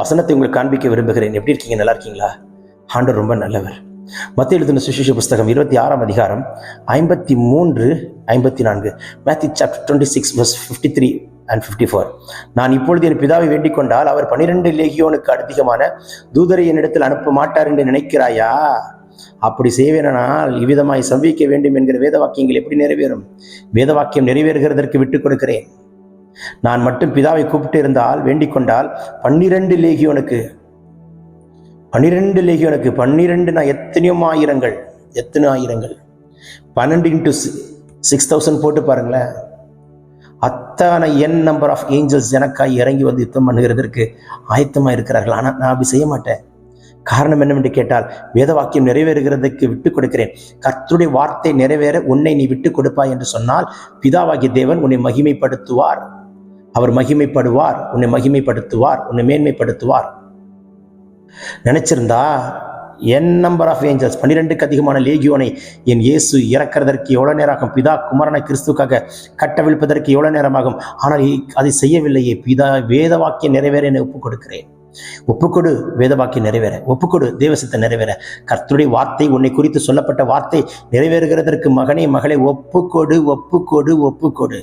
வசனத்தை உங்களுக்கு காண்பிக்க விரும்புகிறேன். எப்படி இருக்கீங்க? நல்லா இருக்கீங்களா? ஆண்டவர் ரொம்ப நல்லவர். மத்தேயு எழுதின சுவிசேஷ புஸ்தகம் 26ஆம் அதிகாரம் 53, 54. Matthew chapter 26 verse 53 and 54. நான் இப்பொழுது என் பிதாவை வேண்டிக் கொண்டால் அவர் 12 லேகியோனுக்கு அதிகமான தூதரை என்னிடத்தில் அனுப்ப மாட்டார் என்று நினைக்கிறாயா? அப்படி செய்வேனால் இவ்விதமாய் சம்பவிக்க வேண்டும் என்கிற வேத வாக்கியங்கள் எப்படி நிறைவேறும்? வேத வாக்கியம் நிறைவேறுகிறதற்கு விட்டுக் கொடுக்கிறேன். நான் மட்டும் பிதாவை கூப்பிட்டு இருந்தால், வேண்டிக் கொண்டால் 12 லேகியோனுக்கு 12 நான் எத்தனை ஆயிரங்கள் 12 into 6,000 போட்டு பாருங்களேன். அத்தனை என் நம்பர் ஆஃப் ஏஞ்சல்ஸ் எனக்காய் இறங்கி வந்து யுத்தம் பண்ணுகிறதற்கு ஆயத்தமா இருக்கிறார்கள். ஆனால் நான் அப்படி செய்ய மாட்டேன். காரணம் என்னவென்று கேட்டால், வேத வாக்கியம் நிறைவேறுகிறதுக்கு விட்டுக் கொடுக்கிறேன். கர்த்தருடைய வார்த்தை நிறைவேற உன்னை நீ விட்டுக் கொடுப்பாய் என்று சொன்னால், பிதாவாகிய தேவன் உன்னை மகிமைப்படுத்துவார். அவர் மகிமைப்படுவார், உன்னை மகிமைப்படுத்துவார், உன்னை மேன்மைப்படுத்துவார். நினைச்சிருந்தா என் நம்பர் ஆஃப் ஏஞ்சல்ஸ் 12க்கு அதிகமான லேகியோனை என் இயேசு இறக்கிறதற்கு எவ்வளவு நேரம் ஆகும்? பிதா குமாரனை கிறிஸ்துக்காக கட்டவிழ்ப்பதற்கு எவ்வளவு நேரமாகும்? ஆனால் அதை செய்யவில்லையே. பிதா வேத வாக்கியம் நிறைவேற என்னை ஒப்புக் கொடுக்கிறேன். ஒப்புக்கொடு, வேத வாக்கியம் நிறைவேற ஒப்புக்கொடு, தேவசத்தை நிறைவேற. கர்த்தருடைய வார்த்தை, உன்னை குறித்து சொல்லப்பட்ட வார்த்தை நிறைவேறுகிறதற்கு மகனே மகளே ஒப்புக்கொடு, ஒப்புக்கொடு, ஒப்புக்கொடு.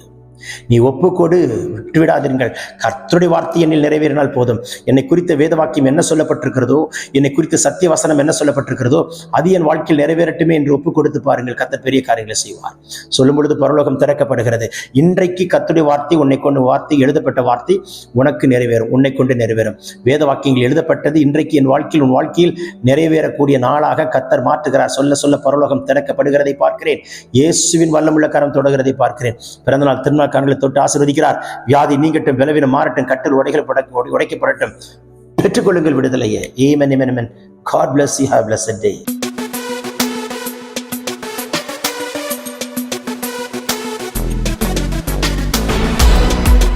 நீ ஒப்புக்கொடு, விட்டுவிடாதீர்கள். கர்த்தருடைய வார்த்தை என்னில் நிறைவேறினால் போதும். என்னை குறித்த வேத வாக்கியம் என்ன சொல்லப்பட்டிருக்கிறதோ, என்னை குறித்த சத்திய வசனம் என்ன சொல்லப்பட்டிருக்கிறதோ அது என் வாழ்க்கையில் நிறைவேறட்டுமே என்று ஒப்புக் கொடுத்து பாருங்கள். கர்த்தர் பெரிய காரியங்களை செய்வார். சொல்லும் பொழுது பரலோகம் திறக்கப்படுகிறது. இன்றைக்கு கர்த்தருடைய வார்த்தை, உன்னை கொண்டு வார்த்தை, எழுதப்பட்ட வார்த்தை உனக்கு நிறைவேறும், உன்னை கொண்டு நிறைவேறும். வேத வாக்கியங்கள் எழுதப்பட்டது இன்றைக்கு என் வாழ்க்கையில், உன் வாழ்க்கையில் நிறைவேறக்கூடிய நாளாக கர்த்தர் மாற்றுகிறார். சொல்ல சொல்ல பரலோகம் திறக்கப்படுகிறதை பார்க்கிறேன். இயேசுவின் வல்லமுள்ள கரம் தொடுகிறதை பார்க்கிறேன். பிறந்தநாள் திருநாள் காரணங்களை தொட்டு ஆசீர்வதிக்கிறார். வியாதி நீங்கட்டும், பலவீனம் மாறட்டும், கட்டல் உடைக்கப்படட்டும். பெற்றுக்கொள்ளுங்கள் விடுதலையே. Amen, amen, amen. God bless you. Have a blessed day.